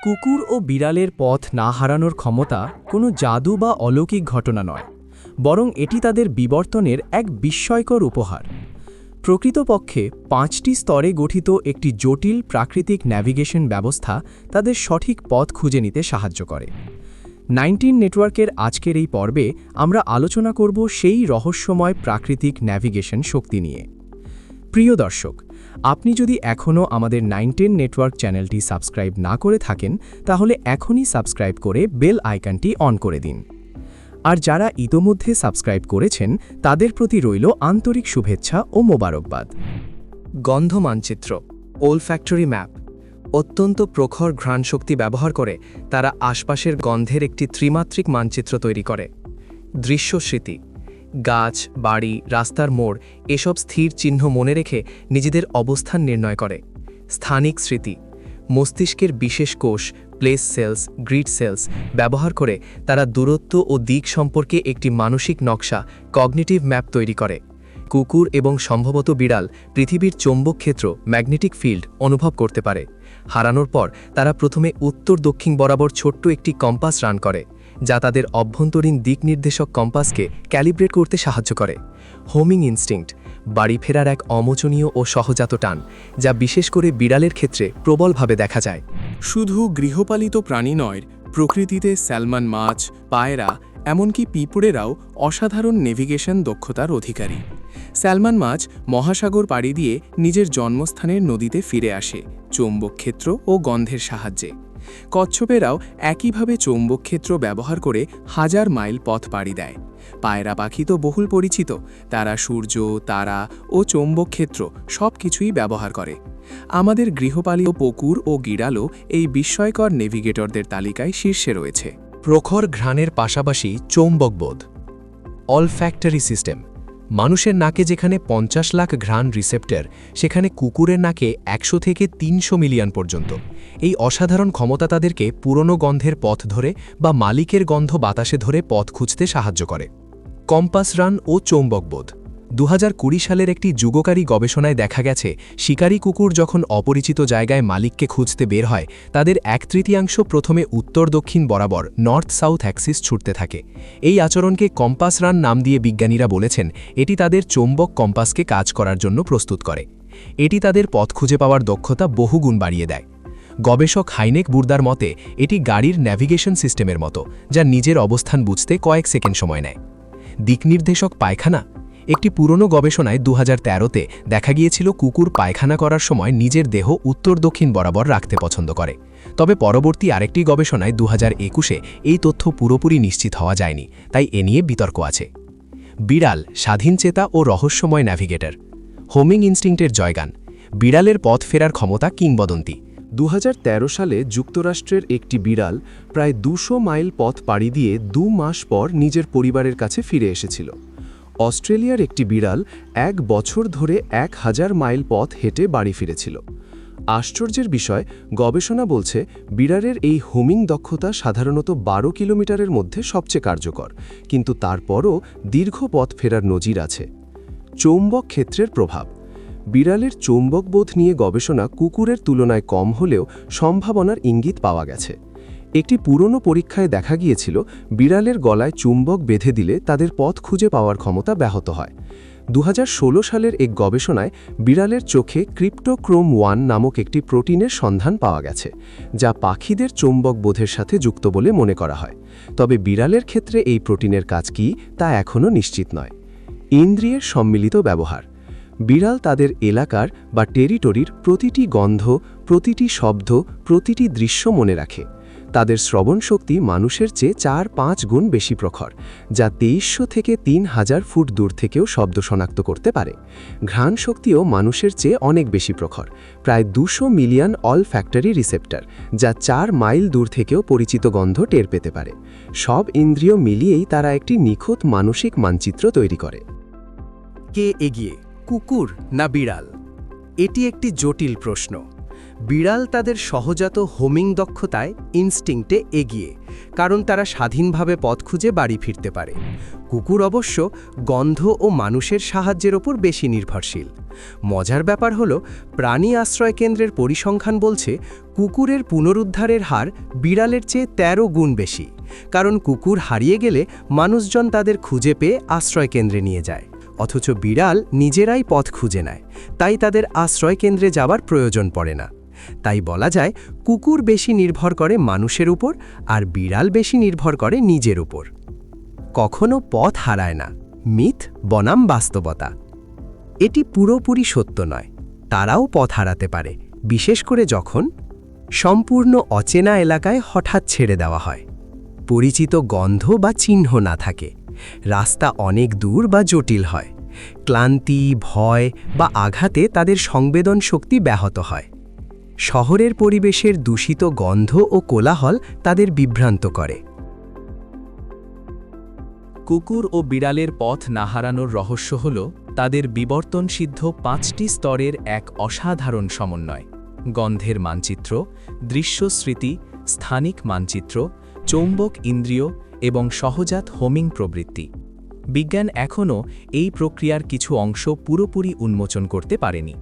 কুকুর ও বিড়ালের পথ না হারানোর ক্ষমতা কোনো জাদু বা অলৌকিক ঘটনা নয়, বরং এটি তাদের বিবর্তনের এক বিস্ময়কর উপহার। প্রকৃতপক্ষে ৫টি স্তরে গঠিত একটি জটিল প্রাকৃতিক ন্যাভিগেশন ব্যবস্থা তাদের সঠিক পথ খুঁজে নিতে সাহায্য করে। 19 নেটওয়ার্কের আজকের এই পর্বে আমরা আলোচনা করব সেই রহস্যময় প্রাকৃতিক ন্যাভিগেশন শক্তি নিয়ে। প্রিয় দর্শক, আপনি যদি এখনও আমাদের 19 নেটওয়ার্ক চ্যানেলটি সাবস্ক্রাইব না করে থাকেন, তাহলে এখনই সাবস্ক্রাইব করে বেল আইকনটি অন করে দিন। আর যারা ইতোমধ্যে সাবস্ক্রাইব করেছেন, তাদের প্রতি রইল আন্তরিক শুভেচ্ছা ও মোবারকবাদ। গন্ধ মানচিত্র, ওলফ্যাক্টরি ম্যাপ। অত্যন্ত প্রখর ঘ্রাণশক্তি ব্যবহার করে তারা আশপাশের গন্ধের একটি ত্রিমাত্রিক মানচিত্র তৈরি করে। দৃশ্য স্মৃতি, গাছ, বাড়ি, রাস্তার মোড় এসব স্থির চিহ্ন মনে রেখে নিজেদের অবস্থান নির্ণয় করে। স্থানিক স্মৃতি, মস্তিষ্কের বিশেষ কোষ প্লেস সেলস, গ্রিড সেলস ব্যবহার করে তারা দূরত্ব ও দিক সম্পর্কে একটি মানসিক নকশা কগনিটিভ ম্যাপ তৈরি করে। কুকুর এবং সম্ভবত বিড়াল পৃথিবীর চৌম্বক ক্ষেত্র ম্যাগনেটিক ফিল্ড অনুভব করতে পারে। হারানোর পর তারা প্রথমে উত্তর দক্ষিণ বরাবর ছোট্ট একটি কম্পাস রান করে, যা তাদের অভ্যন্তরীণ দিক নির্দেশক কম্পাসকে ক্যালিব্রেট করতে সাহায্য করে। হোমিং ইনস্টিংক্ট, বাড়ি ফেরার এক অমোচনীয় ও সহজাত টান, যা বিশেষ করে বিড়ালের ক্ষেত্রে প্রবলভাবে দেখা যায়। শুধু গৃহপালিত প্রাণী নয়, প্রকৃতিতে স্যালমন মাছ, পায়রা, এমনকি পিঁপড়েরাও অসাধারণ নেভিগেশন দক্ষতার অধিকারী। স্যালমন মাছ মহাসাগর পাড়ি দিয়ে নিজের জন্মস্থানের নদীতে ফিরে আসে চৌম্বক ক্ষেত্র ও গন্ধের সাহায্যে। কচ্ছপেরাও একইভাবে চৌম্বক ক্ষেত্র ব্যবহার করে হাজার মাইল পথ পাড়ি দেয়। পায়রা পাখি তো বহুল পরিচিত, তারা সূর্য, তারা ও চৌম্বক ক্ষেত্র সব কিছুই ব্যবহার করে। আমাদের গৃহপালিত কুকুর ও বিড়ালও এই বিস্ময়কর নেভিগেটরদের তালিকায় শীর্ষে রয়েছে। প্রখর ঘ্রাণের পাশাপাশি চৌম্বকবোধ, অলফ্যাক্টরি সিস্টেম। মানুষের নাকে যেখানে 50 লাখ ঘ্রাণ রিসেপ্টর, সেখানে কুকুরের নাকে 100 থেকে 300 মিলিয়ন পর্যন্ত। এই অসাধারণ ক্ষমতা তাদেরকে পুরনো গন্ধের পথ ধরে বা মালিকের গন্ধ বাতাসে ধরে পথ খুঁজতে সাহায্য করে। কম্পাস রান ও চৌম্বকবোধ। 2020 সালের একটি যুগকারী গবেষণায় দেখা গেছে, শিকারী কুকুর যখন অপরিচিত জায়গায় মালিককে খুঁজতে বের হয়, তাদের 1/3 প্রথমে উত্তর দক্ষিণ বরাবর নর্থ সাউথ অ্যাক্সিস ছুটতে থাকে। এই আচরণকে কম্পাস রান নাম দিয়ে বিজ্ঞানীরা বলেছেন, এটি তাদের চৌম্বক কম্পাসকে কাজ করার জন্য প্রস্তুত করে। এটি তাদের পথ খুঁজে পাওয়ার দক্ষতা বহুগুণ বাড়িয়ে দেয়। গবেষক হাইনেক বুর্দার মতে, এটি গাড়ির ন্যাভিগেশন সিস্টেমের মতো, যা নিজের অবস্থান বুঝতে কয়েক সেকেন্ড সময় নেয়। দিকনির্দেশক পায়খানা। একটি পুরনো গবেষণায় 2013-তে দেখা গিয়েছিল কুকুর পায়খানা করার সময় নিজের দেহ উত্তর দক্ষিণ বরাবর রাখতে পছন্দ করে। তবে পরবর্তী আরেকটি গবেষণায় 2021-এ এই তথ্য পুরোপুরি নিশ্চিত হওয়া যায়নি, তাই এ নিয়ে বিতর্ক আছে। বিড়াল স্বাধীন চেতা ও রহস্যময় ন্যাভিগেটর। হোমিং ইনস্টিংক্টের জয়গান। বিড়ালের পথ ফেরার ক্ষমতা কিংবদন্তি। 2013 সালে যুক্তরাষ্ট্রের একটি বিড়াল প্রায় 200 মাইল পথ পাড়ি দিয়ে 2 মাস পর নিজের পরিবারের কাছে ফিরে এসেছিল। অস্ট্রেলিয়ার একটি বিড়াল 1 বছর ধরে 1000 মাইল পথ হেঁটে বাড়ি ফিরেছিল। আশ্চর্যের বিষয়, গবেষণা বলছে বিড়ালের এই হোমিং দক্ষতা সাধারণত 12 কিলোমিটারের মধ্যে সবচেয়ে কার্যকর, কিন্তু তারপরও দীর্ঘ পথ ফেরার নজির আছে। চৌম্বক ক্ষেত্রের প্রভাব। বিড়ালের চৌম্বকবোধ নিয়ে গবেষণা কুকুরের তুলনায় কম হলেও সম্ভাবনার ইঙ্গিত পাওয়া গেছে। একটি পুরনো পরীক্ষায় দেখা গিয়েছিল, বিড়ালের গলায় চুম্বক বেঁধে দিলে তাদের পথ খুঁজে পাওয়ার ক্ষমতা ব্যাহত হয়। 2016 সালের এক গবেষণায় বিড়ালের চোখে ক্রিপ্টোক্রোম 1 নামক একটি প্রোটিনের সন্ধান পাওয়া গেছে, যা পাখিদের চৌম্বকবোধের সাথে যুক্ত বলে মনে করা হয়। তবে বিড়ালের ক্ষেত্রে এই প্রোটিনের কাজ কী, তা এখনও নিশ্চিত নয়। ইন্দ্রিয়ের সম্মিলিত ব্যবহার। বিড়াল তাদের এলাকার বা টেরিটরির প্রতিটি গন্ধ, প্রতিটি শব্দ, প্রতিটি দৃশ্য মনে রাখে। তাদের শ্রবণ শক্তি মানুষের চেয়ে 4-5 গুণ বেশি প্রখর, যা 2300 থেকে 3000 ফুট দূর থেকেও শব্দ শনাক্ত করতে পারে। ঘ্রাণ শক্তিও মানুষের চেয়ে অনেক বেশি প্রখর, প্রায় 200 মিলিয়ন অলফ্যাক্টরি রিসেপ্টর, যা 4 মাইল দূর থেকেও পরিচিত গন্ধ টের পেতে পারে। সব ইন্দ্রিয় মিলিয়েই তারা একটি নিখুঁত মানসিক মানচিত্র তৈরি করে। কে এগিয়ে, কুকুর না বিড়াল? এটি একটি জটিল প্রশ্ন। বিড়াল তাদের সহজাত হোমিং দক্ষতায় ইনস্টিংক্টে এগিয়ে, কারণ তারা স্বাধীনভাবে পথ খুঁজে বাড়ি ফিরতে পারে। কুকুর অবশ্য গন্ধ ও মানুষের সাহায্যের ওপর বেশি নির্ভরশীল। মজার ব্যাপার হলো, প্রাণী আশ্রয় কেন্দ্রের পরিসংখ্যান বলছে কুকুরের পুনরুদ্ধারের হার বিড়ালের চেয়ে 13 গুণ বেশি, কারণ কুকুর হারিয়ে গেলে মানুষজন তাদের খুঁজে পেয়ে আশ্রয় কেন্দ্রে নিয়ে যায়, অথচ বিড়াল নিজেরাই পথ খুঁজে নেয়, তাই তাদের আশ্রয় কেন্দ্রে যাবার প্রয়োজন পড়ে না। তাই বলা যায় কুকুর বেশি নির্ভর করে মানুষের উপর, আর বিড়াল বেশি নির্ভর করে নিজের উপর। কখনো পথ হারায় না, মিথ বনাম বাস্তবতা। এটি পুরোপুরি সত্য নয়, তারাও পথ হারাতে পারে, বিশেষ করে যখন সম্পূর্ণ অচেনা এলাকায় হঠাৎ ছেড়ে দেওয়া হয়, পরিচিত গন্ধ বা চিহ্ন না থাকে, রাস্তা অনেক দূর বা জটিল হয়, ক্লান্তি, ভয় বা আঘাতে তাদের সংবেদন শক্তি ব্যাহত হয়, শহরের পরিবেশের দূষিত গন্ধ ও কোলাহল তাদের বিভ্রান্ত করে। কুকুর ও বিড়ালের পথ না হারানোর রহস্য হল তাদের বিবর্তনসিদ্ধ 5টি স্তরের এক অসাধারণ সমন্বয়: গন্ধের মানচিত্র, দৃশ্য স্মৃতি, স্থানিক মানচিত্র, চৌম্বক ইন্দ্রিয় এবং সহজাত হোমিং প্রবৃত্তি। বিজ্ঞান এখনও এই প্রক্রিয়ার কিছু অংশ পুরোপুরি উন্মোচন করতে পারেনি,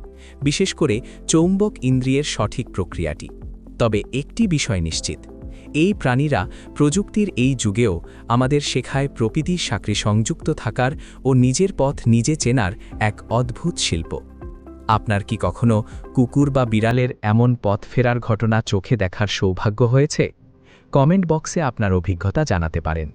বিশেষ করে চৌম্বক ইন্দ্রিয়ের সঠিক প্রক্রিয়াটি। তবে একটি বিষয় নিশ্চিত, এই প্রাণীরা প্রযুক্তির এই যুগেও আমাদের শেখায় প্রকৃতির সাথে সংযুক্ত থাকার ও নিজের পথ নিজে চেনার এক অদ্ভুত শিল্প। আপনার কি কখনো কুকুর বা বিড়ালের এমন পথ ফেরার ঘটনা চোখে দেখার সৌভাগ্য হয়েছে? কমেন্ট বক্সে আপনার অভিজ্ঞতা জানাতে পারেন।